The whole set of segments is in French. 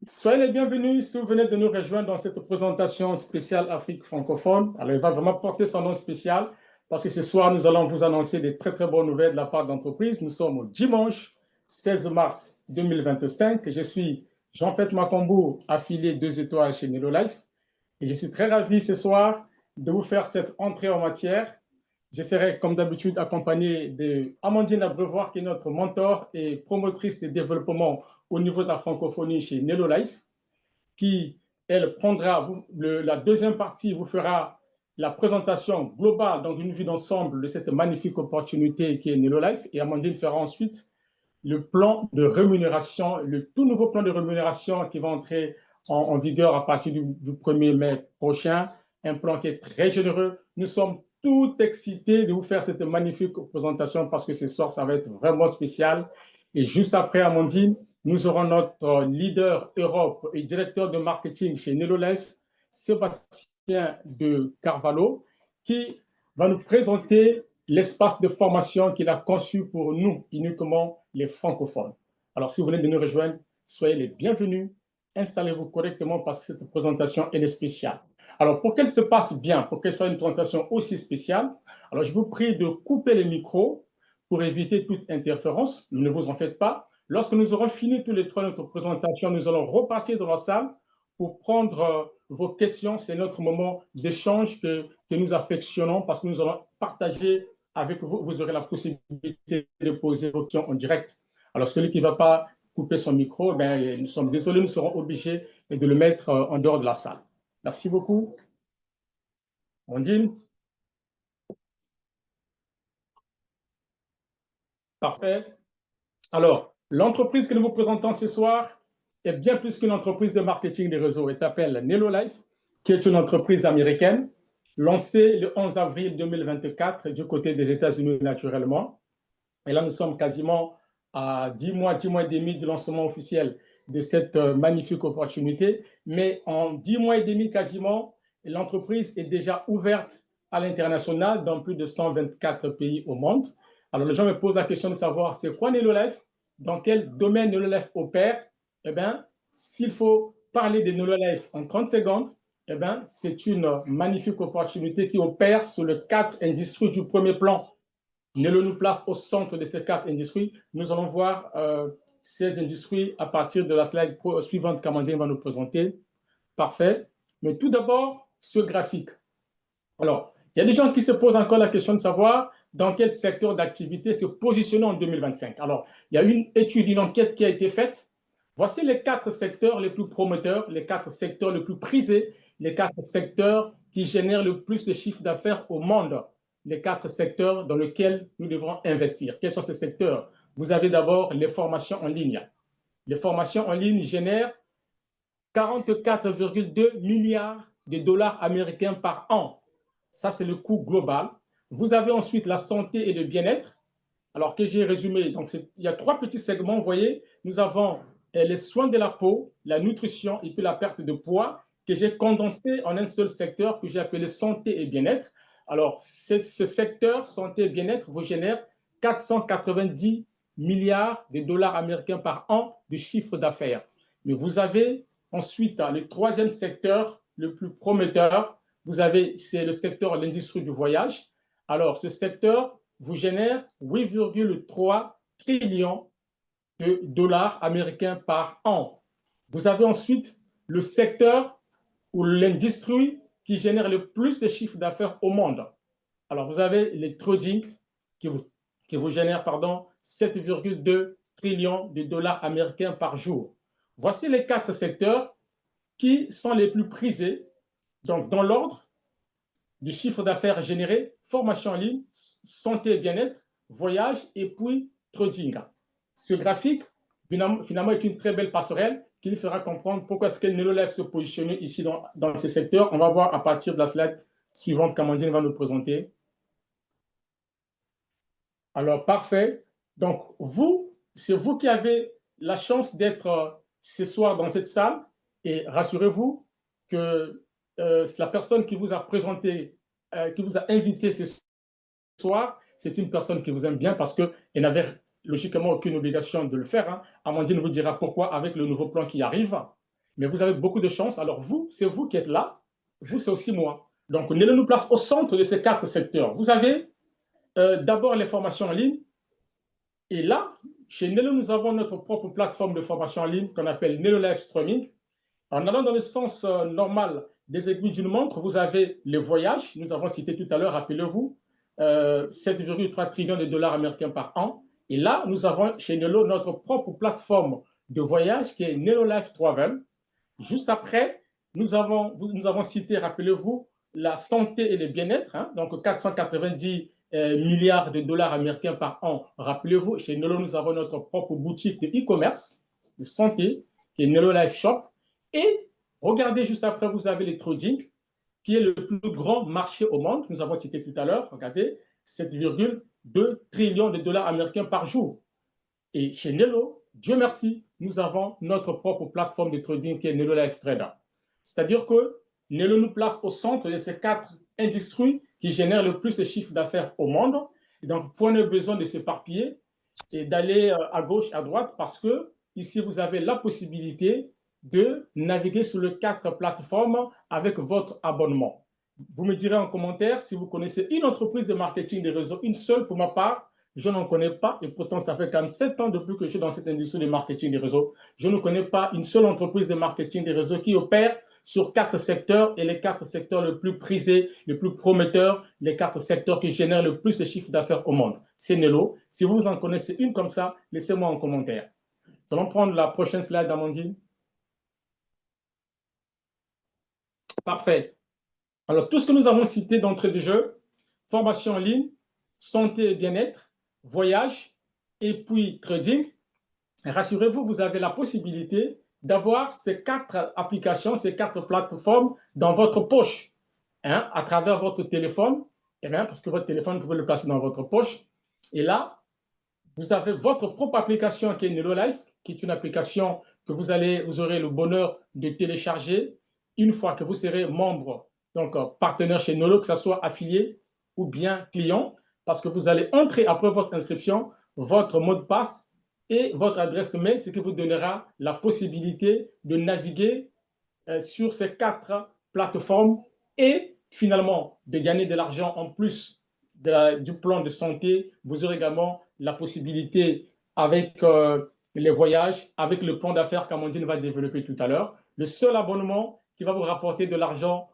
Soyez les bienvenus si vous venez de nous rejoindre dans cette présentation spéciale Afrique francophone. Alors, il va vraiment porter son nom spécial parce que ce soir, nous allons vous annoncer des très, très bonnes nouvelles de la part d'entreprises. Nous sommes au dimanche 16 mars 2025. Je suis Jean-Fait Macombourg, affilié 2 étoiles chez Nelo Life. Et je suis très ravi ce soir de vous faire cette entrée en matière. Je serai, comme d'habitude, accompagné d'Amandine Abreuvoir, qui est notre mentor et promotrice de développement au niveau de la francophonie chez Nelo Life, qui, elle, prendra la deuxième partie, vous fera la présentation globale, donc une vue d'ensemble de cette magnifique opportunité qui est Nelo Life. Et Amandine fera ensuite le plan de rémunération, le tout nouveau plan de rémunération qui va entrer en vigueur à partir du 1er mai prochain. Un plan qui est très généreux. Nous sommes tout excités de vous faire cette magnifique présentation parce que ce soir, ça va être vraiment spécial. Et juste après, Amandine, nous aurons notre leader Europe et directeur de marketing chez NeloLife, Sébastien de Carvalho, qui va nous présenter l'espace de formation qu'il a conçu pour nous, uniquement les francophones. Alors, si vous venez de nous rejoindre, soyez les bienvenus. Installez-vous correctement parce que cette présentation, elle est spéciale. Alors, pour qu'elle se passe bien, pour qu'elle soit une présentation aussi spéciale, alors je vous prie de couper les micros pour éviter toute interférence. Ne vous en faites pas. Lorsque nous aurons fini tous les trois notre présentation, nous allons repartir dans la salle pour prendre vos questions. C'est notre moment d'échange que nous affectionnons parce que nous allons partager avec vous. Vous aurez la possibilité de poser vos questions en direct. Alors, celui qui ne va pas couper son micro, ben, nous sommes désolés, nous serons obligés de le mettre en dehors de la salle. Merci beaucoup. Ondine. Parfait. Alors, l'entreprise que nous vous présentons ce soir est bien plus qu'une entreprise de marketing des réseaux. Elle s'appelle NeloLife, qui est une entreprise américaine lancée le 11 avril 2024 du côté des États-Unis naturellement. Et là, nous sommes quasiment à 10 mois et demi du lancement officiel de cette magnifique opportunité. Mais en 10 mois et demi quasiment, l'entreprise est déjà ouverte à l'international dans plus de 124 pays au monde. Alors, les gens me posent la question de savoir c'est quoi NeloLife, dans quel domaine NeloLife opère. Eh bien, s'il faut parler de NeloLife en 30 secondes, eh bien, c'est une magnifique opportunité qui opère sur le cadre industrie du premier plan. Nelo nous place au centre de ces quatre industries. Nous allons voir ces industries à partir de la slide suivante qu'Amandine va nous présenter. Parfait. Mais tout d'abord, ce graphique. Alors, il y a des gens qui se posent encore la question de savoir dans quel secteur d'activité se positionner en 2025. Alors, il y a une étude, une enquête qui a été faite. Voici les quatre secteurs les plus promoteurs, les quatre secteurs les plus prisés, les quatre secteurs qui génèrent le plus de chiffre d'affaires au monde, les quatre secteurs dans lesquels nous devons investir. Quels sont ces secteurs? Vous avez d'abord les formations en ligne. Les formations en ligne génèrent 44,2 milliards de dollars américains par an. Ça, c'est le coût global. Vous avez ensuite la santé et le bien-être. Alors que j'ai résumé, donc il y a trois petits segments, vous voyez. Nous avons les soins de la peau, la nutrition et puis la perte de poids que j'ai condensé en un seul secteur que j'ai appelé santé et bien-être. Alors, ce secteur santé et bien-être vous génère 490 milliards de dollars américains par an de chiffre d'affaires. Mais vous avez ensuite le troisième secteur le plus prometteur. Vous avez, c'est le secteur de l'industrie du voyage. Alors, ce secteur vous génère 8,3 trillions de dollars américains par an. Vous avez ensuite le secteur ou l'industrie qui génère le plus de chiffres d'affaires au monde. Alors, vous avez les trading qui vous génèrent 7,2 trillions de dollars américains par jour. Voici les quatre secteurs qui sont les plus prisés. Donc, dans l'ordre du chiffre d'affaires généré, formation en ligne, santé et bien-être, voyage et puis trading. Ce graphique, finalement, est une très belle passerelle qui nous fera comprendre pourquoi est-ce que NeloLife se positionne ici dans ce secteur. On va voir à partir de la slide suivante qu'Amandine va nous présenter. Alors, parfait. Donc, c'est vous qui avez la chance d'être ce soir dans cette salle. Et rassurez-vous que la personne qui vous a présenté, qui vous a invité ce soir, c'est une personne qui vous aime bien parce qu'elle n'avait logiquement aucune obligation de le faire. Hein. Amandine vous dira pourquoi avec le nouveau plan qui arrive. mais vous avez beaucoup de chance. Alors vous, c'est vous qui êtes là, vous, c'est aussi moi. Donc, Nelo nous place au centre de ces 4 secteurs. Vous avez d'abord les formations en ligne. Et là, chez Nelo, nous avons notre propre plateforme de formation en ligne qu'on appelle Nelo Live Streaming. En allant dans le sens normal des aiguilles d'une montre, vous avez les voyages. Nous avons cité tout à l'heure, rappelez-vous, 7,3 trillions de dollars américains par an. Et là, nous avons chez Nelo notre propre plateforme de voyage qui est Nelo Life Travel. Juste après, nous avons cité, rappelez-vous, la santé et le bien-être, hein, donc 490 milliards de dollars américains par an. Rappelez-vous, chez Nelo, nous avons notre propre boutique de e-commerce de santé, qui est Nelo Life Shop. Et regardez, juste après, vous avez le trading, qui est le plus grand marché au monde. Nous avons cité tout à l'heure, regardez, 7,2 trillions de dollars américains par jour. Et chez Nelo, Dieu merci, nous avons notre propre plateforme de trading qui est Nelo Life Trader. C'est-à-dire que Nelo nous place au centre de ces 4 industries qui génèrent le plus de chiffres d'affaires au monde. Et donc, point de besoin de s'éparpiller et d'aller à gauche, à droite, parce que ici, vous avez la possibilité de naviguer sur les 4 plateformes avec votre abonnement. Vous me direz en commentaire si vous connaissez une entreprise de marketing des réseaux, une seule pour ma part. Je n'en connais pas, et pourtant ça fait quand même 7 ans depuis que je suis dans cette industrie de marketing des réseaux. Je ne connais pas une seule entreprise de marketing des réseaux qui opère sur 4 secteurs, et les 4 secteurs les plus prisés, les plus prometteurs, les 4 secteurs qui génèrent le plus de chiffres d'affaires au monde. C'est Nelo. Si vous en connaissez une comme ça, laissez-moi en commentaire. Nous allons prendre la prochaine slide, Amandine. Parfait. Alors, tout ce que nous avons cité d'entrée de jeu, formation en ligne, santé et bien-être, voyage, et puis trading, rassurez-vous, vous avez la possibilité d'avoir ces 4 applications, ces 4 plateformes dans votre poche, hein, à travers votre téléphone, et bien, parce que votre téléphone, vous pouvez le placer dans votre poche. Et là, vous avez votre propre application qui est Nelo Life, qui est une application que vous aurez le bonheur de télécharger une fois que vous serez membre, donc partenaire chez Nelo, que ce soit affilié ou bien client, parce que vous allez entrer après votre inscription votre mot de passe et votre adresse mail, ce qui vous donnera la possibilité de naviguer sur ces 4 plateformes et finalement de gagner de l'argent en plus du plan de santé. Vous aurez également la possibilité avec les voyages, avec le plan d'affaires qu'Amandine va développer tout à l'heure. Le seul abonnement qui va vous rapporter de l'argent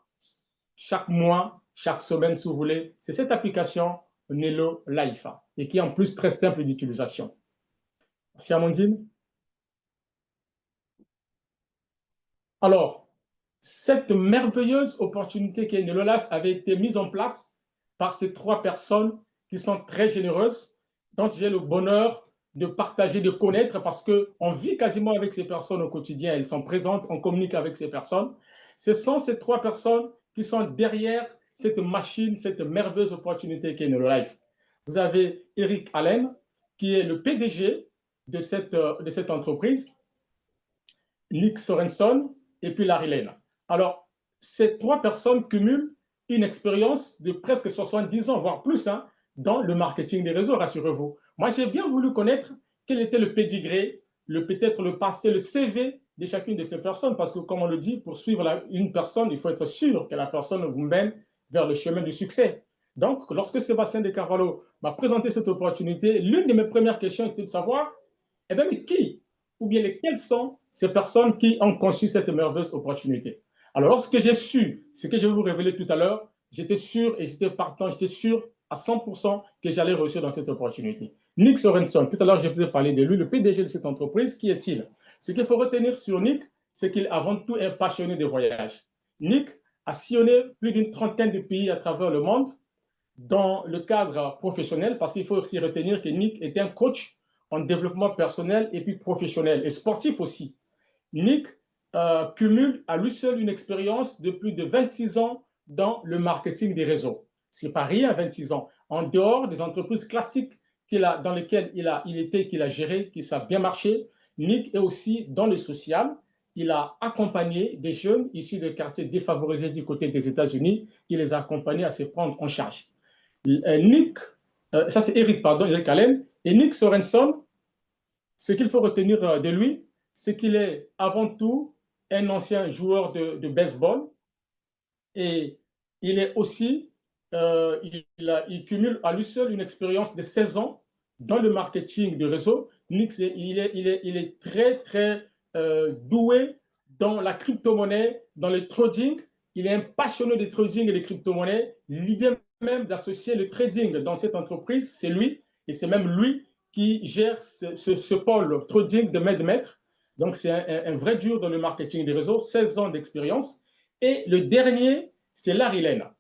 chaque mois, chaque semaine si vous voulez, c'est cette application Nelo Life et qui est en plus très simple d'utilisation. Merci Amandine. Alors, cette merveilleuse opportunité qui est Nelo Life avait été mise en place par ces 3 personnes qui sont très généreuses, dont j'ai le bonheur de partager, de connaître, parce qu'on vit quasiment avec ces personnes au quotidien, elles sont présentes, on communique avec ces personnes. Ce sont ces 3 personnes qui sont derrière cette machine, cette merveilleuse opportunité qui est Nelo Life. Vous avez Eric Allen, qui est le PDG de cette entreprise, Nick Sorenson et puis Larry Lane. Alors, ces 3 personnes cumulent une expérience de presque 70 ans, voire plus, hein, dans le marketing des réseaux, rassurez-vous. Moi, j'ai bien voulu connaître quel était le pédigré, peut-être le passé, le CV de chacune de ces personnes, parce que, comme on le dit, pour suivre une personne, il faut être sûr que la personne vous mène vers le chemin du succès. Donc, lorsque Sébastien de Carvalho m'a présenté cette opportunité, l'une de mes premières questions était de savoir, eh bien, mais qui ou bien lesquelles sont ces personnes qui ont conçu cette merveilleuse opportunité. Alors, lorsque j'ai su ce que je vais vous révéler tout à l'heure, j'étais sûr et j'étais partant, j'étais sûr à 100% que j'allais réussir dans cette opportunité. Nick Sorenson, tout à l'heure, je vous ai parlé de lui, le PDG de cette entreprise. Qui est-il? Ce qu'il faut retenir sur Nick, c'est qu'il avant tout est passionné de voyage. Nick a sillonné plus d'une trentaine de pays à travers le monde dans le cadre professionnel, parce qu'il faut aussi retenir que Nick est un coach en développement personnel et puis professionnel et sportif aussi. Nick cumule à lui seul une expérience de plus de 26 ans dans le marketing des réseaux. C'est pas rien, 26 ans. En dehors des entreprises classiques dans lesquelles qu'il a géré, qui savent bien marcher, Nick est aussi dans le social. Il a accompagné des jeunes issus de quartiers défavorisés du côté des États-Unis. Il les a accompagnés à se prendre en charge. Nick, ça c'est Eric, pardon, Eric Allen, et Nick Sorenson, ce qu'il faut retenir de lui, c'est qu'il est avant tout un ancien joueur de baseball et il est aussi, il cumule à lui seul une expérience de 16 ans dans le marketing de réseau. Il est très, très doué dans la crypto-monnaie, dans le trading. Il est un passionné de trading et de crypto-monnaie. L'idée même d'associer le trading dans cette entreprise, c'est lui. Et c'est même lui qui gère ce pôle trading de main de maître. Donc, c'est un vrai dur dans le marketing des réseaux, 16 ans d'expérience. Et le dernier, c'est Larry Lena.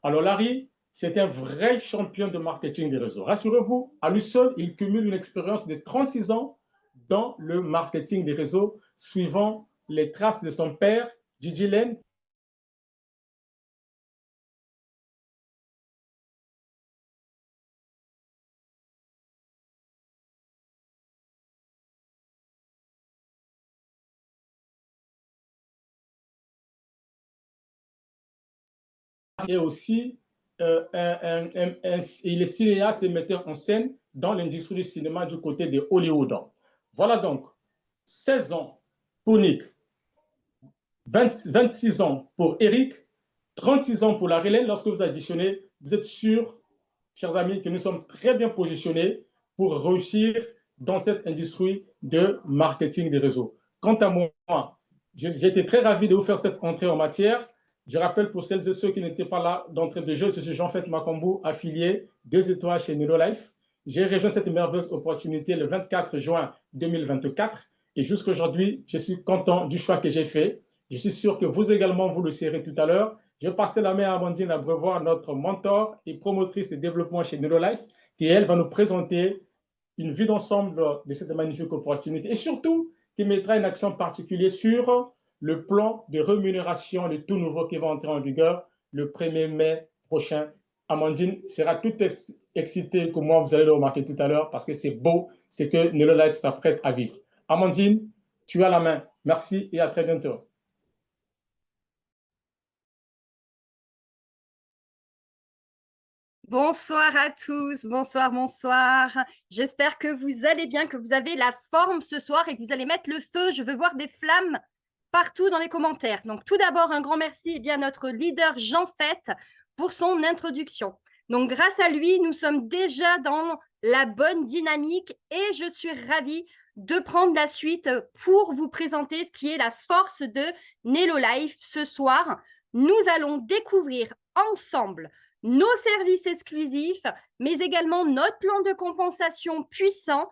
Alors, Larry, c'est un vrai champion de marketing des réseaux. Rassurez-vous, à lui seul, il cumule une expérience de 36 ans dans le marketing des réseaux, suivant les traces de son père, Gigi Lane, et aussi il est cinéaste et metteur en scène dans l'industrie du cinéma du côté de Hollywood. Voilà donc 16 ans pour Nick, 26 ans pour Eric, 36 ans pour la relève. Lorsque vous additionnez, vous êtes sûr, chers amis, que nous sommes très bien positionnés pour réussir dans cette industrie de marketing des réseaux. Quant à moi, j'ai été très ravi de vous faire cette entrée en matière. Je rappelle pour celles et ceux qui n'étaient pas là d'entrée de jeu, je suis Jean-Fait Makambu, affilié 2 étoiles chez NeuroLife. J'ai rejoint cette merveilleuse opportunité le 24 juin 2024 et jusqu'à aujourd'hui, je suis content du choix que j'ai fait. Je suis sûr que vous également, vous le serez tout à l'heure. Je vais passer la main à Amandine Abreuvoir, notre mentor et promotrice de développement chez NeuroLife, qui, elle, va nous présenter une vue d'ensemble de cette magnifique opportunité et surtout qui mettra une accent particulier sur le plan de rémunération, le tout nouveau qui va entrer en vigueur le 1er mai prochain. Amandine sera tout excitée que moi, vous allez le remarquer tout à l'heure, parce que c'est beau, c'est que NeuroLife s'apprête à vivre. Amandine, tu as la main. Merci et à très bientôt. Bonsoir à tous, bonsoir, bonsoir. J'espère que vous allez bien, que vous avez la forme ce soir et que vous allez mettre le feu. Je veux voir des flammes partout dans les commentaires. Donc, tout d'abord, un grand merci à notre leader Jean Fait pour son introduction. Donc, grâce à lui, nous sommes déjà dans la bonne dynamique et je suis ravie de prendre la suite pour vous présenter ce qui est la force de NeuroLife ce soir. Nous allons découvrir ensemble nos services exclusifs, mais également notre plan de compensation puissant,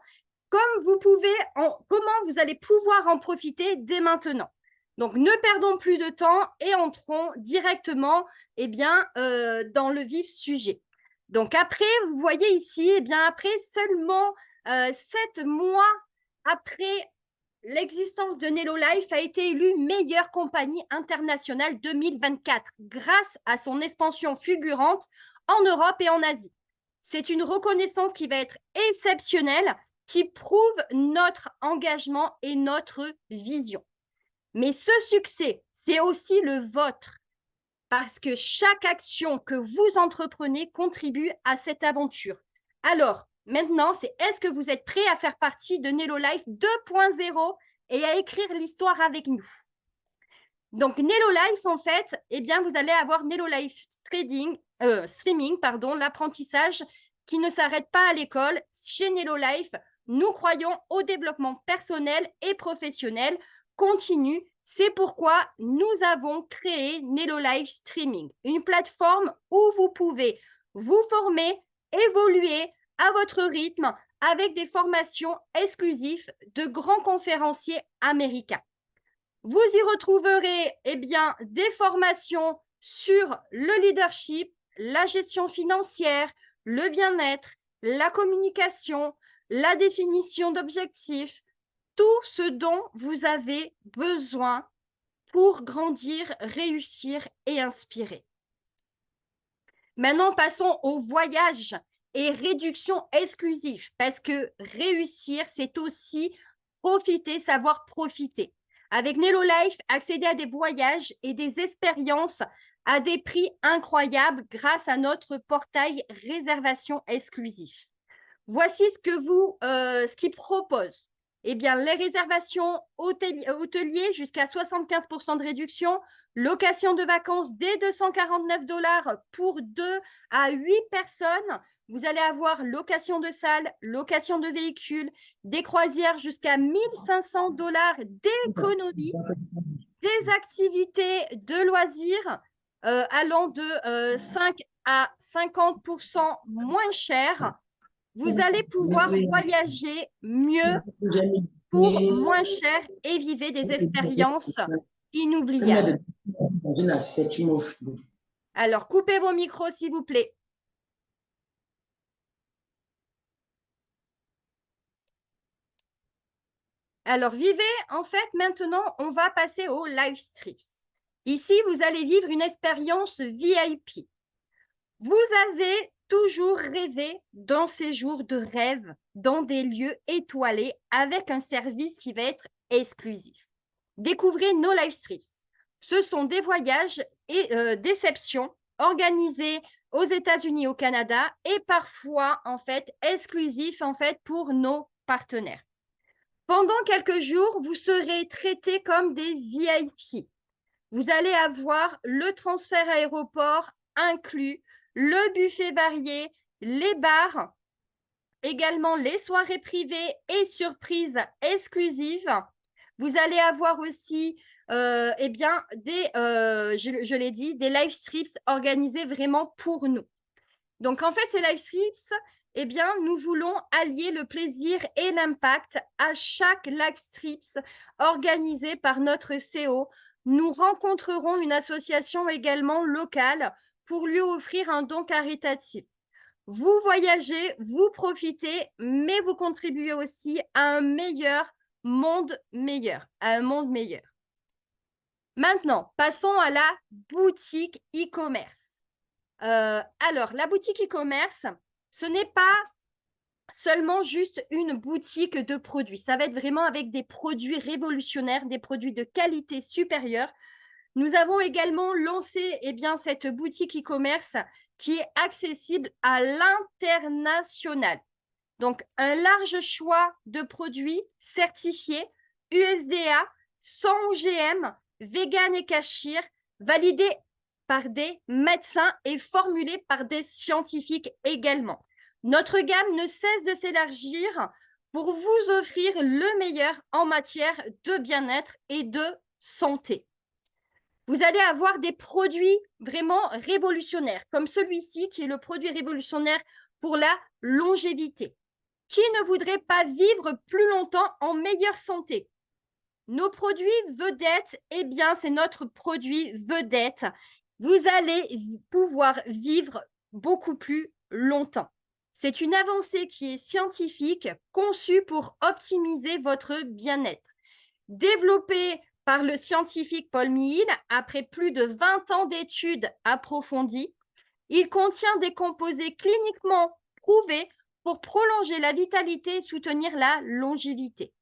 comment vous allez pouvoir en profiter dès maintenant. Donc, ne perdons plus de temps et entrons directement dans le vif sujet. Donc, après, vous voyez ici, après seulement 7 mois après l'existence de NeuroLife, a été élue meilleure compagnie internationale 2024 grâce à son expansion fulgurante en Europe et en Asie. C'est une reconnaissance qui va être exceptionnelle, qui prouve notre engagement et notre vision. Mais ce succès, c'est aussi le vôtre, parce que chaque action que vous entreprenez contribue à cette aventure. Alors, maintenant, c'est est-ce que vous êtes prêts à faire partie de NeuroLife 2.0 et à écrire l'histoire avec nous? Donc, NeuroLife, en fait, vous allez avoir NeuroLife Streaming, l'apprentissage qui ne s'arrête pas à l'école. Chez NeuroLife, nous croyons au développement personnel et professionnel continu. C'est pourquoi nous avons créé NeuroLife Streaming, une plateforme où vous pouvez vous former, évoluer à votre rythme avec des formations exclusives de grands conférenciers américains. Vous y retrouverez des formations sur le leadership, la gestion financière, le bien-être, la communication, la définition d'objectifs, tout ce dont vous avez besoin pour grandir, réussir et inspirer. Maintenant, passons au voyage et réduction exclusive, parce que réussir, c'est aussi profiter, savoir profiter. Avec NeuroLife, accéder à des voyages et des expériences à des prix incroyables grâce à notre portail réservation exclusif. Voici ce qu'il propose. Eh bien, les réservations hôteliers jusqu'à 75% de réduction, location de vacances dès 249 $ pour 2 à 8 personnes. Vous allez avoir location de salle, location de véhicules, des croisières jusqu'à 1500 $ d'économie, des activités de loisirs allant de 5 à 50% moins cher. Vous allez pouvoir voyager mieux pour moins cher et vivre des expériences inoubliables. Alors, coupez vos micros, s'il vous plaît. Alors, vivez, en fait, maintenant, on va passer au live streams. Ici, vous allez vivre une expérience VIP. Vous avez toujours rêvé d'un séjour de rêve dans des lieux étoilés avec un service qui va être exclusif. Découvrez nos live streams. Ce sont des voyages et déceptions organisés aux États-Unis, au Canada et parfois en fait exclusifs en fait pour nos partenaires. Pendant quelques jours, vous serez traités comme des VIP. Vous allez avoir le transfert aéroport inclus, le buffet varié, les bars, également les soirées privées et surprises exclusives. Vous allez avoir aussi eh bien, je l'ai dit, des live streams organisés vraiment pour nous. Donc, en fait, ces live streams, eh bien, nous voulons allier le plaisir et l'impact à chaque live streams organisé par notre CO. Nous rencontrerons une association également locale pour lui offrir un don caritatif. Vous voyagez, vous profitez, mais vous contribuez aussi à un monde meilleur. Maintenant, passons à la boutique e-commerce. Alors, la boutique e-commerce, ce n'est pas seulement juste une boutique de produits. Ça va être vraiment avec des produits révolutionnaires, des produits de qualité supérieure. Nous avons également lancé cette boutique e-commerce qui est accessible à l'international. Donc, un large choix de produits certifiés USDA, sans OGM, vegan et cachir, validés par des médecins et formulés par des scientifiques également. Notre gamme ne cesse de s'élargir pour vous offrir le meilleur en matière de bien-être et de santé. Vous allez avoir des produits vraiment révolutionnaires, comme celui-ci qui est le produit révolutionnaire pour la longévité. Qui ne voudrait pas vivre plus longtemps en meilleure santé? Nos produits vedettes, eh bien, c'est notre produit vedette. Vous allez pouvoir vivre beaucoup plus longtemps. C'est une avancée qui est scientifique, conçue pour optimiser votre bien-être. Développée par le scientifique Paul Mihiel, après plus de 20 ans d'études approfondies, il contient des composés cliniquement prouvés pour prolonger la vitalité et soutenir la longévité.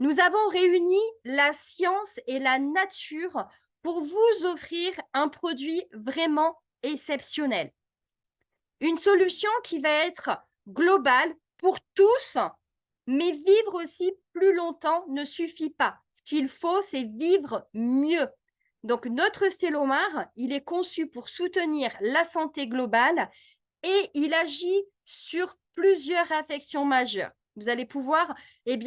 Nous avons réuni la science et la nature pour vous offrir un produit vraiment exceptionnel. Une solution qui va être globale pour tous, mais vivre aussi plus longtemps ne suffit pas. Ce qu'il faut, c'est vivre mieux. Donc, notre Stélomar, il est conçu pour soutenir la santé globale et il agit sur plusieurs affections majeures. Vous allez pouvoir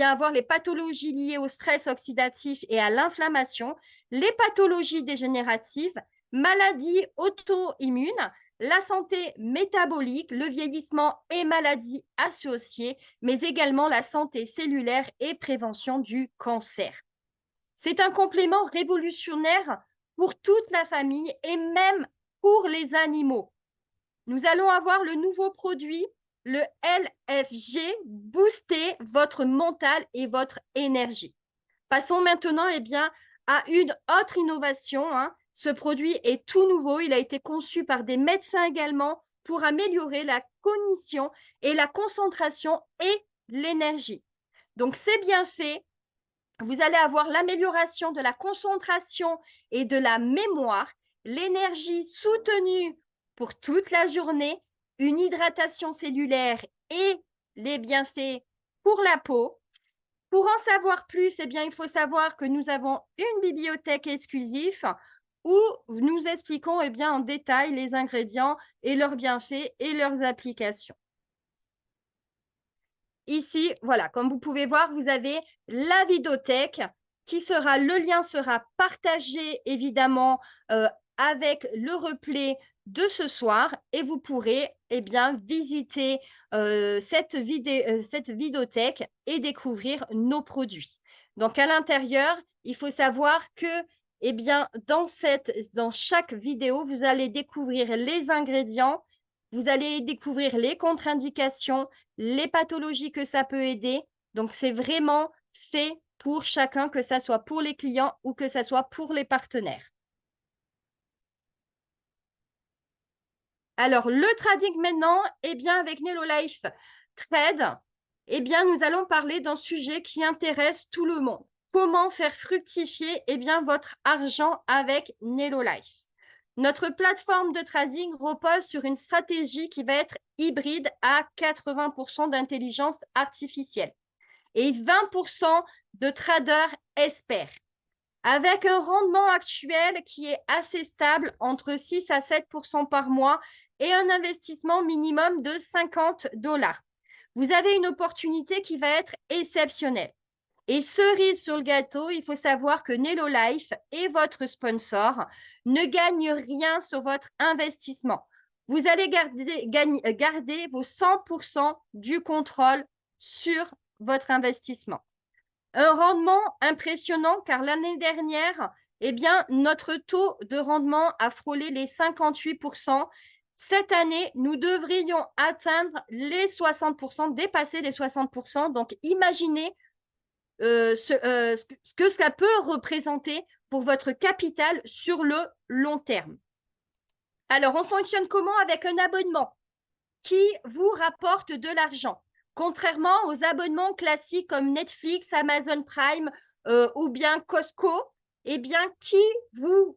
avoir les pathologies liées au stress oxydatif et à l'inflammation, les pathologies dégénératives, maladies auto-immunes, la santé métabolique, le vieillissement et maladies associées, mais également la santé cellulaire et prévention du cancer. C'est un complément révolutionnaire pour toute la famille et même pour les animaux. Nous allons avoir le nouveau produit, le LFG, booster votre mental et votre énergie. Passons maintenant à une autre innovation. Ce produit est tout nouveau. Il a été conçu par des médecins également pour améliorer la cognition et la concentration et l'énergie. Donc, c'est bien fait. Vous allez avoir l'amélioration de la concentration et de la mémoire, l'énergie soutenue pour toute la journée, une hydratation cellulaire et les bienfaits pour la peau. Pour en savoir plus, eh bien, il faut savoir que nous avons une bibliothèque exclusive où nous expliquons eh bien, en détail les ingrédients et leurs bienfaits et leurs applications. Ici, voilà, comme vous pouvez voir, vous avez la vidéothèque le lien sera partagé évidemment avec le replay de ce soir et vous pourrez eh bien, visiter cette vidéothèque et découvrir nos produits. Donc, à l'intérieur, il faut savoir que eh bien, dans chaque vidéo, vous allez découvrir les ingrédients, vous allez découvrir les contre-indications, les pathologies que ça peut aider. Donc, c'est vraiment fait pour chacun, que ça soit pour les clients ou que ça soit pour les partenaires. Alors, le trading maintenant, eh bien, avec Nelolife Trade, eh bien, nous allons parler d'un sujet qui intéresse tout le monde. Comment faire fructifier eh bien, votre argent avec Nelolife. Notre plateforme de trading repose sur une stratégie qui va être hybride à 80% d'intelligence artificielle et 20% de traders experts, avec un rendement actuel qui est assez stable entre 6 à 7% par mois et un investissement minimum de $50. Vous avez une opportunité qui va être exceptionnelle. Et cerise sur le gâteau, il faut savoir que Nelolife et votre sponsor ne gagnent rien sur votre investissement. Vous allez garder vos 100% du contrôle sur votre investissement. Un rendement impressionnant car l'année dernière, eh bien, notre taux de rendement a frôlé les 58%. Cette année, nous devrions atteindre les 60%, dépasser les 60%. Donc, imaginez ce que ça peut représenter pour votre capital sur le long terme. Alors, on fonctionne comment? Avec un abonnement qui vous rapporte de l'argent. Contrairement aux abonnements classiques comme Netflix, Amazon Prime ou bien Costco, eh bien, qui vous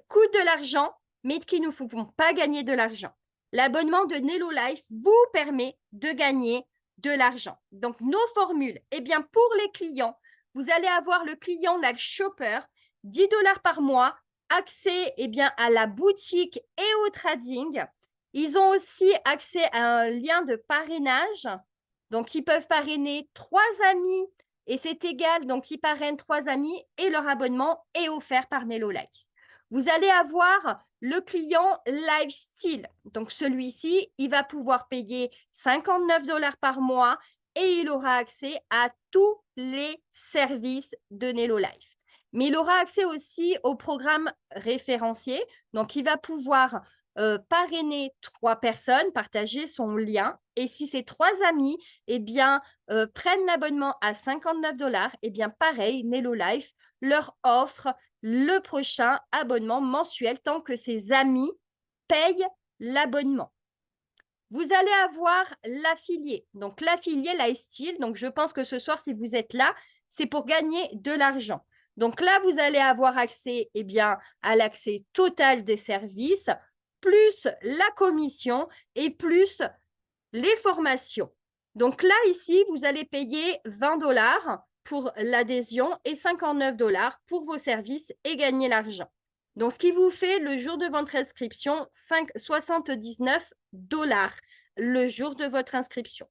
coûtent de l'argent, mais qui ne vous font pas gagner de l'argent. L'abonnement de Nelolife vous permet de gagner de l'argent. Donc, nos formules, eh bien, pour les clients, vous allez avoir le client Live Shopper, $10 par mois, accès eh bien, à la boutique et au trading. Ils ont aussi accès à un lien de parrainage. Donc, ils peuvent parrainer 3 amis et c'est égal. Donc, ils parrainent 3 amis et leur abonnement est offert par Nelolife. Vous allez avoir le client Lifestyle. Donc, celui-ci, il va pouvoir payer $59 par mois et il aura accès à tous les services de Nelolife. Mais il aura accès aussi au programme référencié. Donc, il va pouvoir parrainer 3 personnes, partager son lien. Et si ces 3 amis eh bien, prennent l'abonnement à $59, eh bien, pareil, Nelolife leur offre le prochain abonnement mensuel tant que ses amis payent l'abonnement. Vous allez avoir l'affilié. Donc, l'affilié Lifestyle. Donc, je pense que ce soir, si vous êtes là, c'est pour gagner de l'argent. Donc là, vous allez avoir accès eh bien, à l'accès total des services, plus la commission et plus les formations. Donc là, ici, vous allez payer $20 pour l'adhésion et $59 pour vos services et gagner l'argent. Donc, ce qui vous fait le jour de votre inscription, $79 le jour de votre inscription.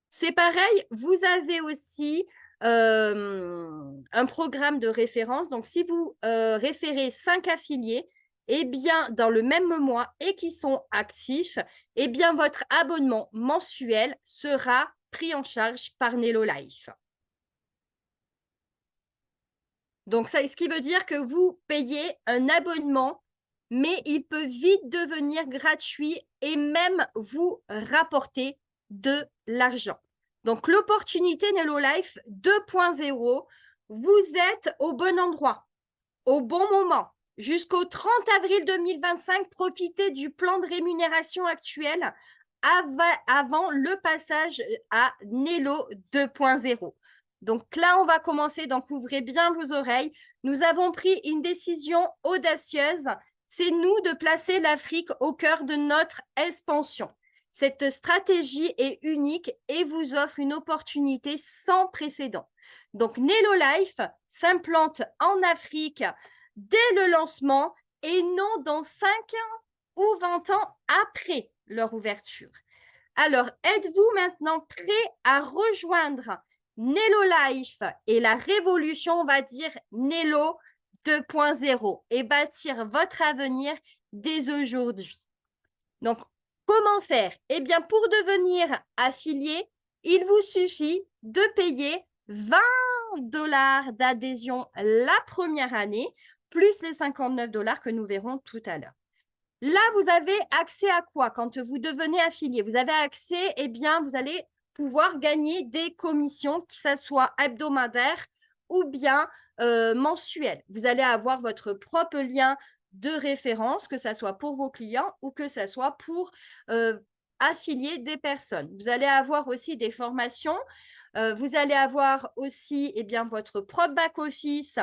C'est pareil, vous avez aussi un programme de référence. Donc, si vous référez 5 affiliés, eh bien, dans le même mois et qui sont actifs, eh bien, votre abonnement mensuel sera pris en charge par Nelolife. Donc, ça, ce qui veut dire que vous payez un abonnement, mais il peut vite devenir gratuit et même vous rapporter de l'argent. Donc, l'opportunité Nelolife 2.0, vous êtes au bon endroit, au bon moment. Jusqu'au 30 avril 2025, profitez du plan de rémunération actuel avant le passage à Nelo 2.0. Donc là, on va commencer, donc ouvrez bien vos oreilles. Nous avons pris une décision audacieuse. C'est nous de placer l'Afrique au cœur de notre expansion. Cette stratégie est unique et vous offre une opportunité sans précédent. Donc, Nelo Life s'implante en Afrique dès le lancement et non dans 5 ans ou 20 ans après leur ouverture. Alors, êtes-vous maintenant prêt à rejoindre Nelo Life et la révolution, on va dire Nelo 2.0 et bâtir votre avenir dès aujourd'hui? Donc, comment faire? Eh bien, pour devenir affilié, il vous suffit de payer 20 $ d'adhésion la première année, plus les 59 $ que nous verrons tout à l'heure. Là, vous avez accès à quoi quand vous devenez affilié? Vous avez accès, eh bien, vous allez pouvoir gagner des commissions, que ce soit hebdomadaires ou bien mensuelles. Vous allez avoir votre propre lien de référence, que ce soit pour vos clients ou que ce soit pour affilier des personnes. Vous allez avoir aussi des formations. Vous allez avoir aussi eh bien, votre propre back-office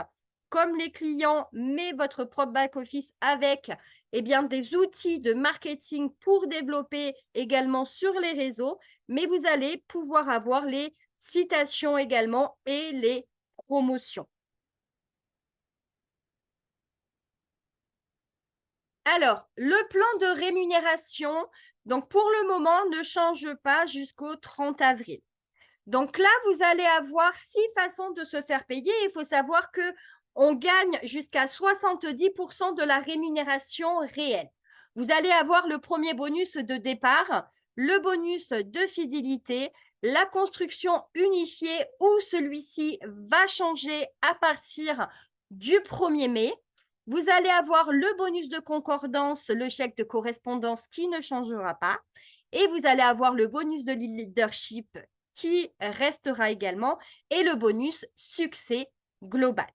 comme les clients, mais votre propre back-office avec eh bien, des outils de marketing pour développer également sur les réseaux, mais vous allez pouvoir avoir les citations également et les promotions. Alors, le plan de rémunération, donc pour le moment, ne change pas jusqu'au 30 avril. Donc là, vous allez avoir 6 façons de se faire payer. Il faut savoir que on gagne jusqu'à 70% de la rémunération réelle. Vous allez avoir le premier bonus de départ, le bonus de fidélité, la construction unifiée où celui-ci va changer à partir du 1er mai. Vous allez avoir le bonus de concordance, le chèque de correspondance qui ne changera pas. Et vous allez avoir le bonus de leadership qui restera également et le bonus succès global.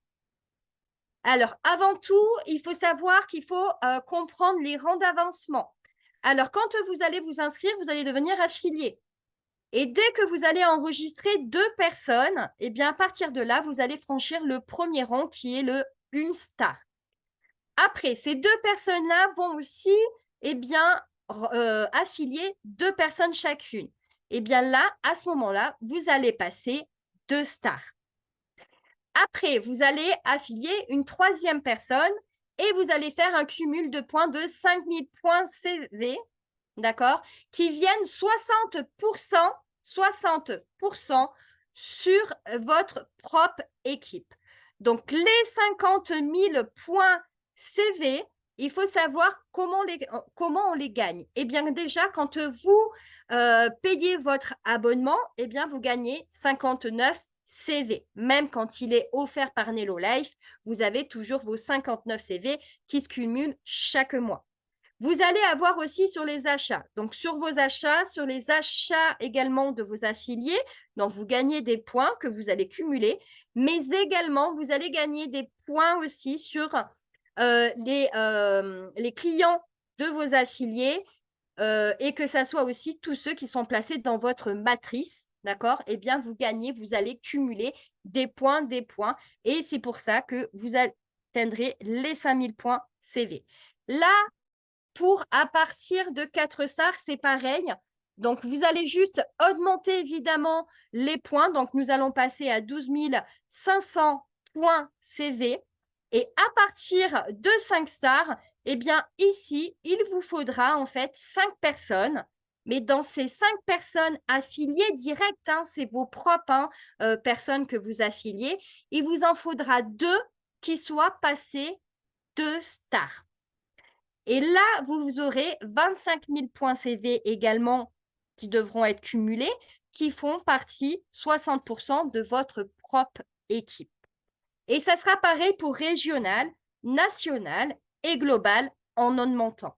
Alors, avant tout, il faut savoir qu'il faut comprendre les rangs d'avancement. Alors, quand vous allez vous inscrire, vous allez devenir affilié. Et dès que vous allez enregistrer 2 personnes, eh bien, à partir de là, vous allez franchir le premier rang qui est le 1 star. Après, ces 2 personnes-là vont aussi eh bien, affilier 2 personnes chacune. Eh bien là, à ce moment-là, vous allez passer 2 stars. Après, vous allez affilier une 3e personne et vous allez faire un cumul de points de 5000 points CV, d'accord, qui viennent 60% sur votre propre équipe. Donc, les 50 000 points CV, il faut savoir comment on les gagne. Eh bien, déjà, quand vous payez votre abonnement, eh bien, vous gagnez 59 CV. Même quand il est offert par Nelo Life, vous avez toujours vos 59 CV qui se cumulent chaque mois. Vous allez avoir aussi sur les achats. Donc, sur vos achats, sur les achats également de vos affiliés, donc vous gagnez des points que vous allez cumuler, mais également, vous allez gagner des points aussi sur les clients de vos affiliés et que ça soit aussi tous ceux qui sont placés dans votre matrice, d'accord? Eh bien, vous gagnez, vous allez cumuler des points. Et c'est pour ça que vous atteindrez les 5000 points CV. Là, pour à partir de 4 stars, c'est pareil. Donc, vous allez juste augmenter évidemment les points. Donc, nous allons passer à 12 500 points CV. Et à partir de 5 stars, eh bien, ici, il vous faudra en fait 5 personnes. Mais dans ces 5 personnes affiliées directes, hein, c'est vos propres personnes que vous affiliez, il vous en faudra 2 qui soient passées 2 stars. Et là, vous aurez 25 000 points CV également qui devront être cumulés, qui font partie 60% de votre propre équipe. Et ça sera pareil pour régional, national et global en augmentant.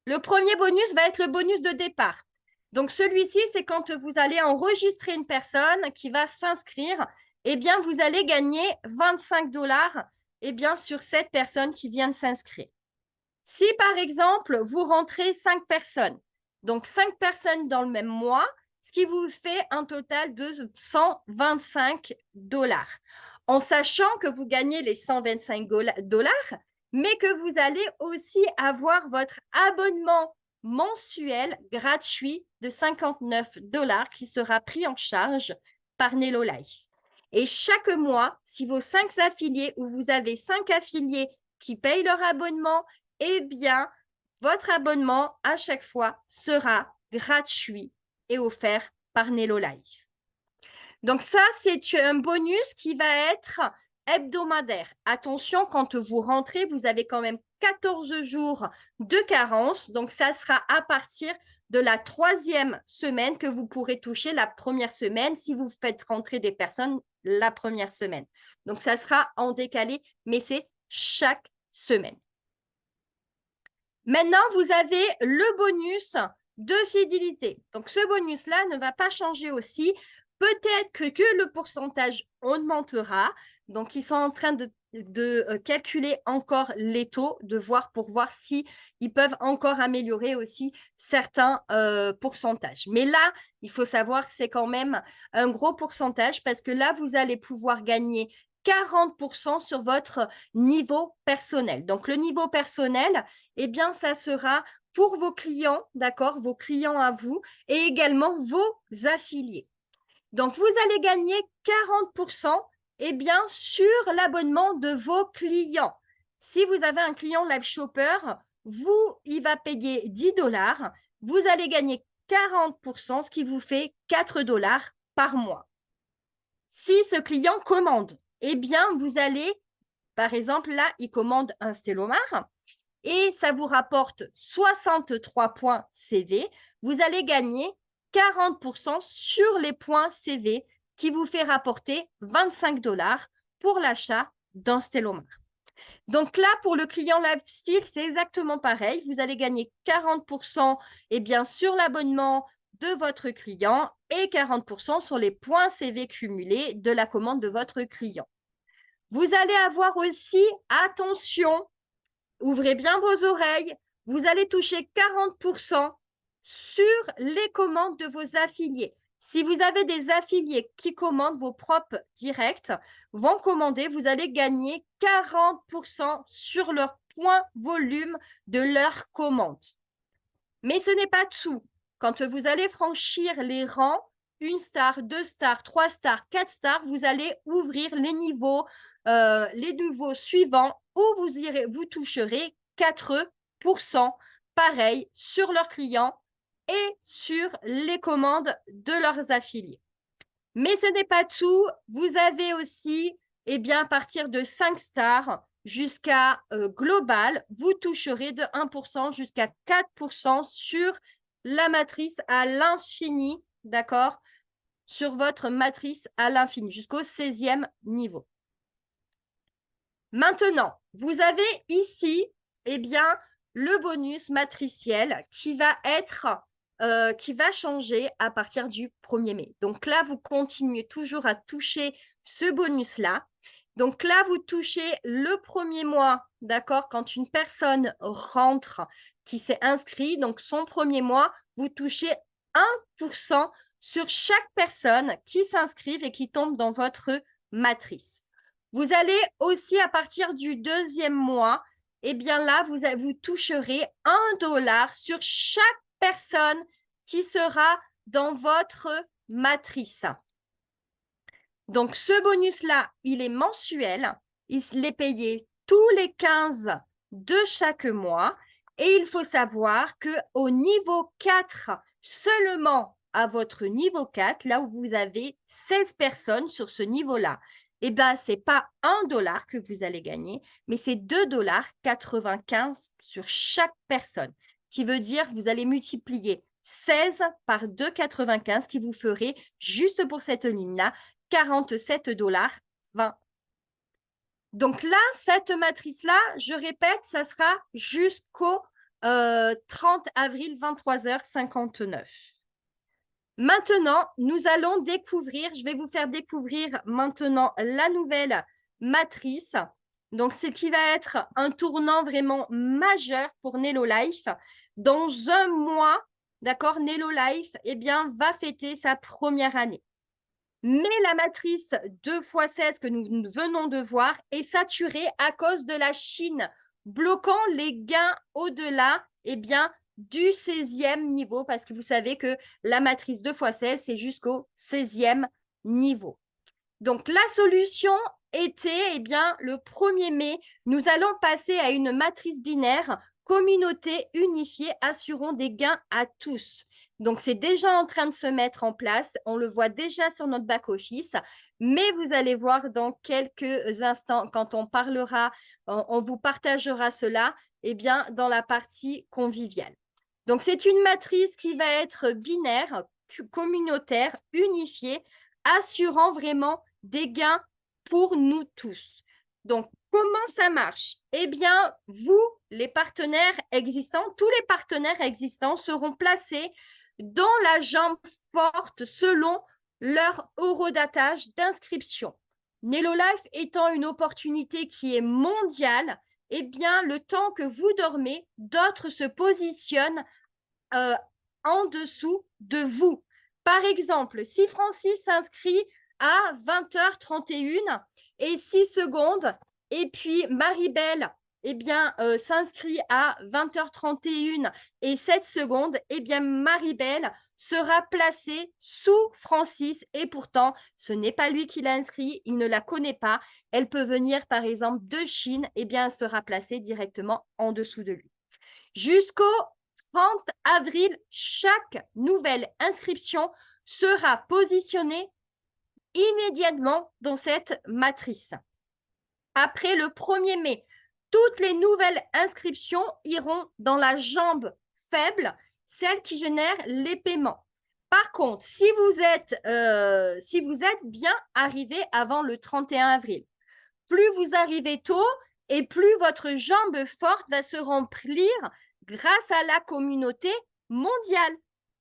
Le premier bonus va être le bonus de départ. Donc, celui-ci, c'est quand vous allez enregistrer une personne qui va s'inscrire, eh bien, vous allez gagner 25 $ eh bien, sur cette personne qui vient de s'inscrire. Si, par exemple, vous rentrez 5 personnes, donc 5 personnes dans le même mois, ce qui vous fait un total de 125 $, en sachant que vous gagnez les 125 $, mais que vous allez aussi avoir votre abonnement mensuel gratuit de 59 $ qui sera pris en charge par Nelo Life. Et chaque mois, si vos 5 affiliés ou vous avez 5 affiliés qui payent leur abonnement, eh bien, votre abonnement à chaque fois sera gratuit et offert par Nello Life. Donc ça, c'est un bonus qui va être hebdomadaire. Attention, quand vous rentrez, vous avez quand même 14 jours de carence. Donc ça sera à partir de la 3e semaine que vous pourrez toucher la première semaine si vous faites rentrer des personnes la première semaine. Donc ça sera en décalé, mais c'est chaque semaine. Maintenant, vous avez le bonus de fidélité. Donc ce bonus-là ne va pas changer aussi. Peut-être que le pourcentage augmentera. Donc, ils sont en train de calculer encore les taux, pour voir si ils peuvent encore améliorer aussi certains pourcentages. Mais là, il faut savoir que c'est quand même un gros pourcentage parce que là, vous allez pouvoir gagner 40% sur votre niveau personnel. Donc, le niveau personnel, eh bien, ça sera pour vos clients, d'accord, vos clients à vous et également vos affiliés. Donc, vous allez gagner 40% eh bien, sur l'abonnement de vos clients. Si vous avez un client Live Shopper, il va payer 10 $. Vous allez gagner 40%, ce qui vous fait 4 $ par mois. Si ce client commande, eh bien, vous allez, par exemple, là, il commande un Stellomar et ça vous rapporte 63 points CV. Vous allez gagner 40% sur les points CV qui vous fait rapporter 25 $ pour l'achat d'un Stellomar. Donc là, pour le client Lifestyle, c'est exactement pareil. Vous allez gagner 40% eh bien, sur l'abonnement de votre client et 40% sur les points CV cumulés de la commande de votre client. Vous allez avoir aussi, attention, ouvrez bien vos oreilles, vous allez toucher 40% sur les commandes de vos affiliés. Si vous avez des affiliés qui commandent, vos propres directs vont commander, vous allez gagner 40% sur leur point volume de leur commande. Mais ce n'est pas tout. Quand vous allez franchir les rangs, 1 star, 2 stars, 3 stars, 4 stars, vous allez ouvrir les niveaux suivants où vous toucherez 4% pareil sur leurs clients et sur les commandes de leurs affiliés. Mais ce n'est pas tout. Vous avez aussi, eh bien, à partir de 5 stars jusqu'à global, vous toucherez de 1% jusqu'à 4% sur la matrice à l'infini, d'accord? Sur votre matrice à l'infini, jusqu'au 16e niveau. Maintenant, vous avez ici, eh bien, le bonus matriciel qui va changer à partir du 1er mai. Donc là, vous continuez toujours à toucher ce bonus-là. Donc là, vous touchez le 1er mois, d'accord, quand une personne rentre qui s'est inscrite, donc son 1er mois, vous touchez 1% sur chaque personne qui s'inscrive et qui tombe dans votre matrice. Vous allez aussi, à partir du 2e mois, eh bien là, vous toucherez 1 $ sur chaque personne qui sera dans votre matrice. Donc, ce bonus-là, il est mensuel. Il est payé tous les 15 de chaque mois. Et il faut savoir qu'au niveau 4, seulement à votre niveau 4, là où vous avez 16 personnes sur ce niveau-là, eh bien, ce n'est pas 1 $ que vous allez gagner, mais c'est 2,95 $ sur chaque personne, qui veut dire que vous allez multiplier 16 par 2,95 qui vous ferait, juste pour cette ligne-là, 47,20 $. Donc là, cette matrice-là, je répète, ça sera jusqu'au 30 avril, 23h59. Maintenant, nous allons découvrir, je vais vous faire découvrir maintenant la nouvelle matrice. Donc, ce qui va être un tournant vraiment majeur pour Nello Life. Dans un mois, d'accord, Nello Life, eh bien, va fêter sa première année. Mais la matrice 2x16 que nous venons de voir est saturée à cause de la Chine, bloquant les gains au-delà, eh bien, du 16e niveau, parce que vous savez que la matrice 2x16, c'est jusqu'au 16e niveau. Donc, la solution était, eh bien, le 1er mai, nous allons passer à une matrice binaire, communauté unifiée, assurant des gains à tous. Donc, c'est déjà en train de se mettre en place. On le voit déjà sur notre back-office, mais vous allez voir dans quelques instants, quand on parlera, on vous partagera cela, eh bien, dans la partie conviviale. Donc, c'est une matrice qui va être binaire, communautaire, unifiée, assurant vraiment des gains pour nous tous. Donc, comment ça marche? Eh bien, vous, les partenaires existants, tous les partenaires existants seront placés dans la jambe forte selon leur horodatage d'inscription. Nelolife étant une opportunité qui est mondiale, eh bien, le temps que vous dormez, d'autres se positionnent en dessous de vous. Par exemple, si Francis s'inscrit à 20h31 et 6 secondes, et puis Maribel eh bien, s'inscrit à 20h31 et 7 secondes, eh bien, Maribel sera placée sous Francis et pourtant, ce n'est pas lui qui l'a inscrit, il ne la connaît pas. Elle peut venir, par exemple, de Chine, eh bien, elle sera placée directement en dessous de lui. Jusqu'au 30 avril, chaque nouvelle inscription sera positionnée immédiatement dans cette matrice. Après le 1er mai, toutes les nouvelles inscriptions iront dans la jambe faible, celle qui génère les paiements. Par contre, si vous êtes bien arrivé avant le 31 avril, plus vous arrivez tôt et plus votre jambe forte va se remplir grâce à la communauté mondiale.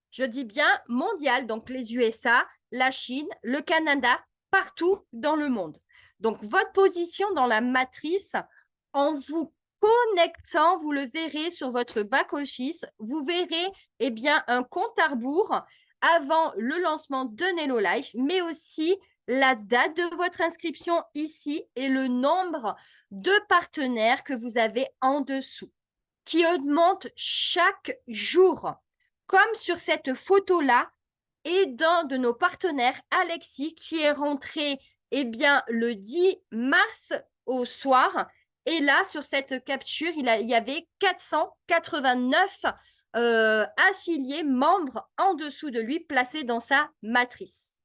Je dis bien mondiale, donc les USA, la Chine, le Canada, partout dans le monde. Donc, votre position dans la matrice, en vous connectant, vous le verrez sur votre back-office, vous verrez eh bien, un compte à rebours avant le lancement de Nelolife, mais aussi la date de votre inscription ici et le nombre de partenaires que vous avez en dessous, qui augmente chaque jour. Comme sur cette photo-là, et d'un de nos partenaires, Alexis, qui est rentré eh bien, le 10 mars au soir. Et là, sur cette capture, il y avait 489 affiliés, membres en dessous de lui, placés dans sa matrice.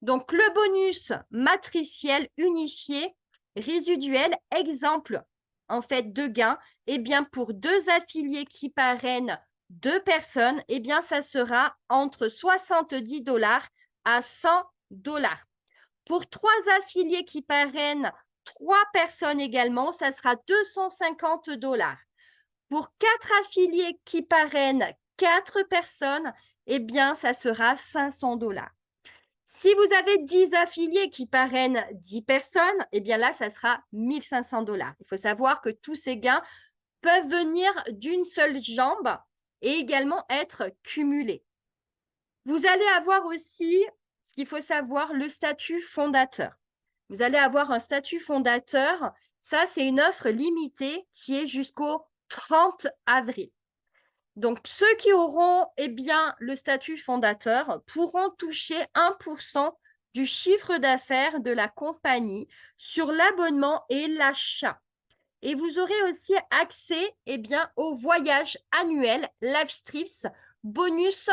Donc, le bonus matriciel unifié résiduel, exemple en fait de gain, eh bien, pour 2 affiliés qui parrainent 2 personnes, eh bien, ça sera entre 70 $ à 100 $. Pour 3 affiliés qui parrainent 3 personnes également, ça sera 250 $. Pour 4 affiliés qui parrainent 4 personnes, eh bien, ça sera 500 $. Si vous avez 10 affiliés qui parrainent 10 personnes, eh bien là, ça sera 1 500 $. Il faut savoir que tous ces gains peuvent venir d'une seule jambe et également être cumulés. Vous allez avoir aussi, ce qu'il faut savoir, le statut fondateur. Vous allez avoir un statut fondateur. Ça, c'est une offre limitée qui est jusqu'au 30 avril. Donc, ceux qui auront eh bien, le statut fondateur pourront toucher 1% du chiffre d'affaires de la compagnie sur l'abonnement et l'achat. Et vous aurez aussi accès eh bien, au voyage annuel Livestrips, bonus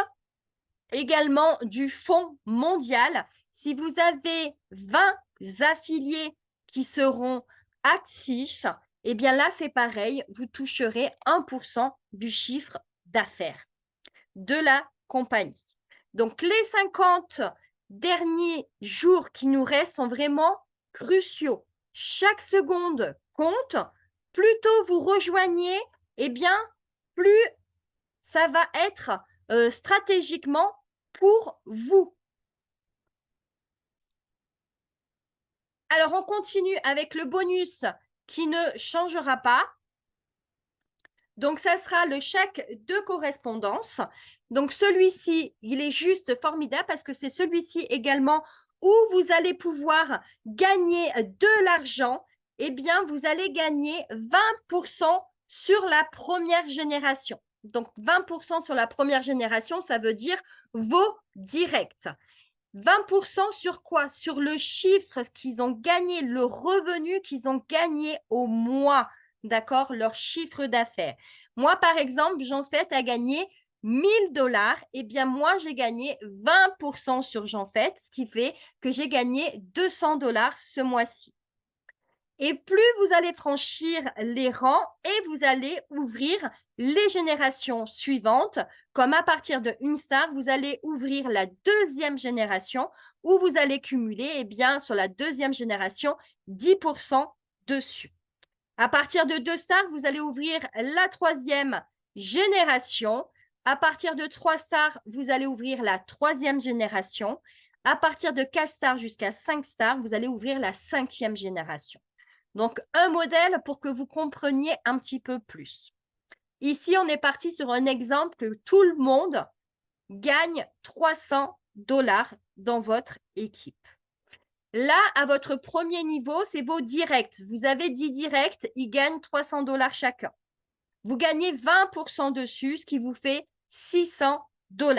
également du Fonds mondial. Si vous avez 20 affiliés qui seront actifs, eh bien là, c'est pareil, vous toucherez 1% du chiffre d'affaires de la compagnie. Donc, les 50 derniers jours qui nous restent sont vraiment cruciaux. Chaque seconde compte. Plus tôt vous rejoignez, eh bien, plus ça va être stratégiquement pour vous. Alors, on continue avec le bonus qui ne changera pas. Donc, ça sera le chèque de correspondance. Donc, celui-ci, il est juste formidable parce que c'est celui-ci également où vous allez pouvoir gagner de l'argent. Eh bien, vous allez gagner 20% sur la première génération. Donc, 20% sur la première génération, ça veut dire vos directs. 20% sur quoi? Sur le chiffre qu'ils ont gagné, le revenu qu'ils ont gagné au mois, d'accord? Leur chiffre d'affaires. Moi, par exemple, Jean-Fait a gagné 1 000 $. Eh bien, moi, j'ai gagné 20% sur Jean-Fait, ce qui fait que j'ai gagné 200 $ ce mois-ci. Et plus vous allez franchir les rangs et vous allez ouvrir les générations suivantes, comme à partir de 1 star, vous allez ouvrir la 2e génération où vous allez cumuler, eh bien, sur la 2e génération, 10% dessus. À partir de 2 stars, vous allez ouvrir la 3e génération. À partir de 3 stars, vous allez ouvrir la 3e génération. À partir de 4 stars jusqu'à 5 stars, vous allez ouvrir la 5e génération. Donc, un modèle pour que vous compreniez un petit peu plus. Ici, on est parti sur un exemple que tout le monde gagne 300 $ dans votre équipe. Là, à votre premier niveau, c'est vos directs. Vous avez 10 directs, ils gagnent 300 $ chacun. Vous gagnez 20% dessus, ce qui vous fait 600 $.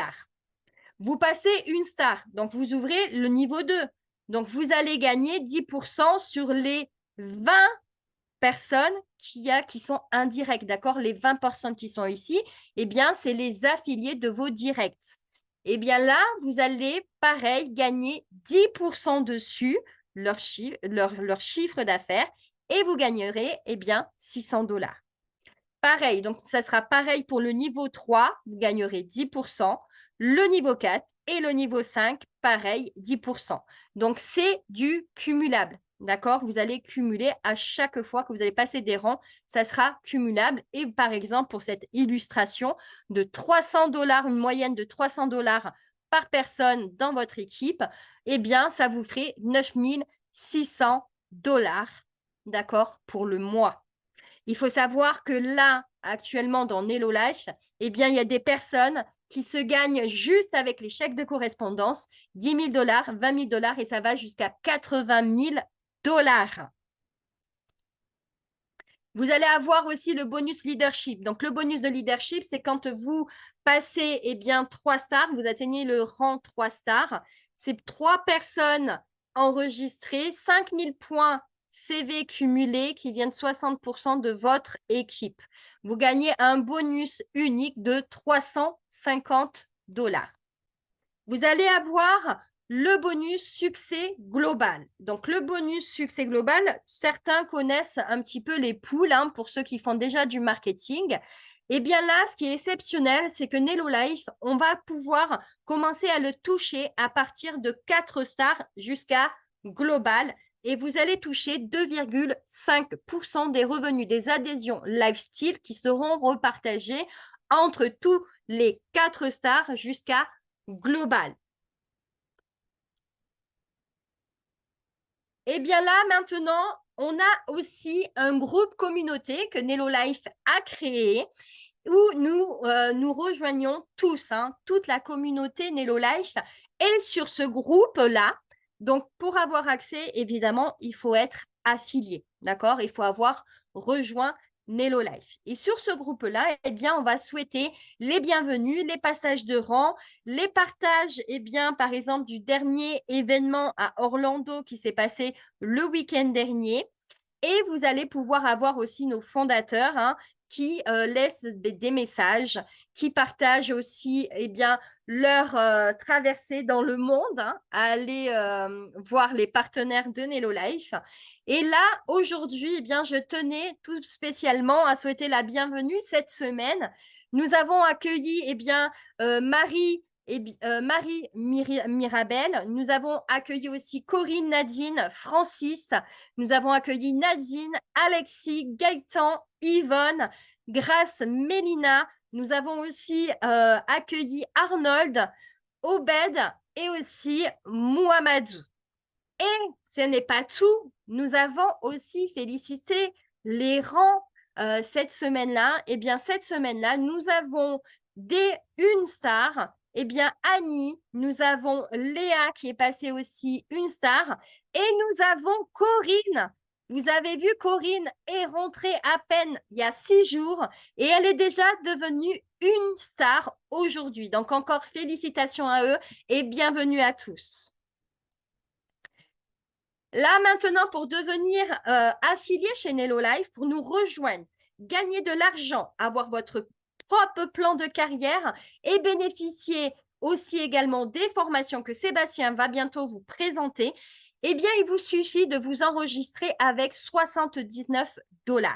Vous passez 1 star, donc vous ouvrez le niveau 2. Donc, vous allez gagner 10% sur les 20 personnes qui sont indirectes, d'accord? Les 20 personnes qui sont ici, eh bien, c'est les affiliés de vos directs. Eh bien là, vous allez, pareil, gagner 10% dessus, leur chiffre d'affaires, et vous gagnerez, eh bien, 600 $. Pareil, donc ça sera pareil pour le niveau 3, vous gagnerez 10%, le niveau 4 et le niveau 5, pareil, 10%. Donc, c'est du cumulable. D'accord? Vous allez cumuler à chaque fois que vous allez passer des rangs, ça sera cumulable. Et par exemple, pour cette illustration de 300 $, une moyenne de 300 $ par personne dans votre équipe, eh bien, ça vous ferait 9 600 $, d'accord, pour le mois. Il faut savoir que là, actuellement, dans Nello Life, eh bien, il y a des personnes qui se gagnent juste avec les chèques de correspondance 10 000 $, 20 000 $ et ça va jusqu'à 80 000 $. Vous allez avoir aussi le bonus leadership. Donc, le bonus de leadership, c'est quand vous passez, eh bien, 3 stars, vous atteignez le rang 3 stars. C'est 3 personnes enregistrées, 5 000 points CV cumulés qui viennent 60% de votre équipe. Vous gagnez un bonus unique de 350 $. Vous allez avoir le bonus succès global. Donc, le bonus succès global, certains connaissent un petit peu les poules, hein, pour ceux qui font déjà du marketing. Eh bien là, ce qui est exceptionnel, c'est que Nello Life, on va pouvoir commencer à le toucher à partir de 4 stars jusqu'à global. Et vous allez toucher 2,5% des revenus des adhésions lifestyle qui seront repartagés entre tous les 4 stars jusqu'à global. Et bien là, maintenant, on a aussi un groupe communauté que Nello Life a créé où nous rejoignons tous, hein, toute la communauté Nello Life. Et sur ce groupe-là, donc pour avoir accès, évidemment, il faut être affilié, d'accord? Il faut avoir rejoint Nello Life. Et sur ce groupe-là, eh bien, on va souhaiter les bienvenus, les passages de rang, les partages, eh bien, par exemple, du dernier événement à Orlando qui s'est passé le week-end dernier. Et vous allez pouvoir avoir aussi nos fondateurs, hein, qui laissent des messages, qui partagent aussi, eh bien, leur traversée dans le monde, hein, à aller voir les partenaires de Nello Life. Et là, aujourd'hui, eh bien, je tenais tout spécialement à souhaiter la bienvenue cette semaine. Nous avons accueilli, eh bien, Marie Mirabel. Nous avons accueilli aussi Corinne, Nadine, Francis. Nous avons accueilli Nadine, Alexis, Gaëtan, Yvonne, Grace, Mélina. Nous avons aussi accueilli Arnold, Obed et aussi Mouamadou. Et ce n'est pas tout. Nous avons aussi félicité les rangs cette semaine-là. Eh bien, cette semaine-là, nous avons dès 1 star, eh bien, Annie, nous avons Léa qui est passée aussi 1 star et nous avons Corinne Vous avez vu, Corinne est rentrée à peine il y a 6 jours et elle est déjà devenue une star aujourd'hui. Donc, encore félicitations à eux et bienvenue à tous. Là, maintenant, pour devenir affilié chez Nello Life, pour nous rejoindre, gagner de l'argent, avoir votre propre plan de carrière et bénéficier aussi également des formations que Sébastien va bientôt vous présenter, eh bien, il vous suffit de vous enregistrer avec 79 $.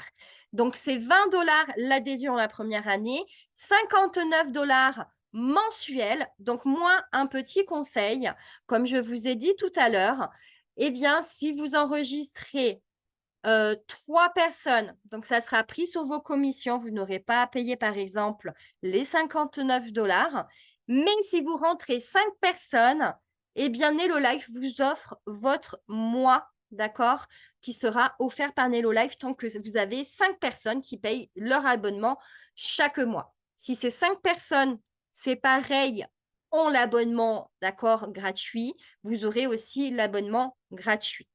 Donc, c'est 20 $ l'adhésion la première année, 59 $ mensuel. Donc, moi, un petit conseil, comme je vous ai dit tout à l'heure, eh bien, si vous enregistrez 3 personnes, donc ça sera pris sur vos commissions, vous n'aurez pas à payer par exemple les 59 $. Mais si vous rentrez 5 personnes, eh bien, Nello Life vous offre votre mois, d'accord, qui sera offert par Nello Life tant que vous avez 5 personnes qui payent leur abonnement chaque mois. Si c'est 5 personnes, c'est pareil, ont l'abonnement, d'accord, gratuit, vous aurez aussi l'abonnement gratuit.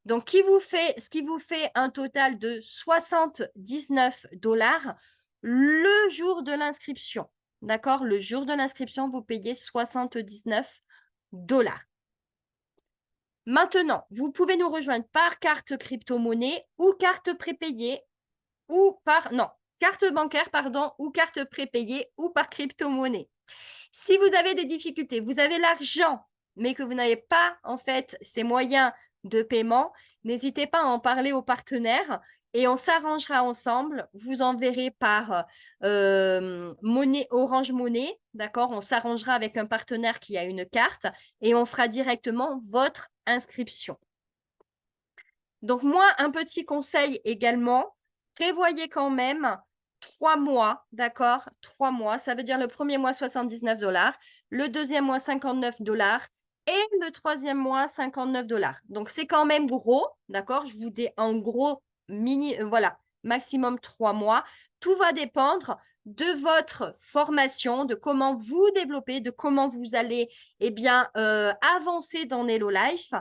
Donc, ce qui vous fait un total de 79 $ le jour de l'inscription. D'accord? Le jour de l'inscription, vous payez 79 $. Maintenant, vous pouvez nous rejoindre par carte crypto-monnaie ou carte prépayée ou par, non, carte bancaire, pardon, ou carte prépayée ou par crypto-monnaie. Si vous avez des difficultés, vous avez l'argent, mais que vous n'avez pas, en fait, ces moyens de paiement, n'hésitez pas à en parler aux partenaires et on s'arrangera ensemble. Vous enverrez par monnaie, Orange Money, d'accord? On s'arrangera avec un partenaire qui a une carte et on fera directement votre inscription. Donc, moi, un petit conseil également, prévoyez quand même 3 mois, d'accord? 3 mois, ça veut dire le premier mois 79 $, le deuxième mois 59 $ et le troisième mois 59 $. Donc, c'est quand même gros, d'accord? Je vous dis en gros, voilà, maximum 3 mois. Tout va dépendre de votre formation, de comment vous développez, de comment vous allez eh bien, avancer dans Nello Life.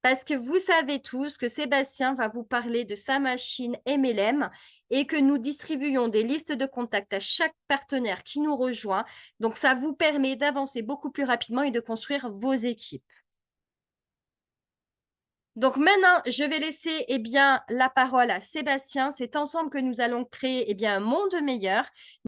Parce que vous savez tous que Sébastien va vous parler de sa machine MLM et que nous distribuons des listes de contacts à chaque partenaire qui nous rejoint. Donc, ça vous permet d'avancer beaucoup plus rapidement et de construire vos équipes. Donc, maintenant, je vais laisser eh bien, la parole à Sébastien. C'est ensemble que nous allons créer eh bien, un monde meilleur.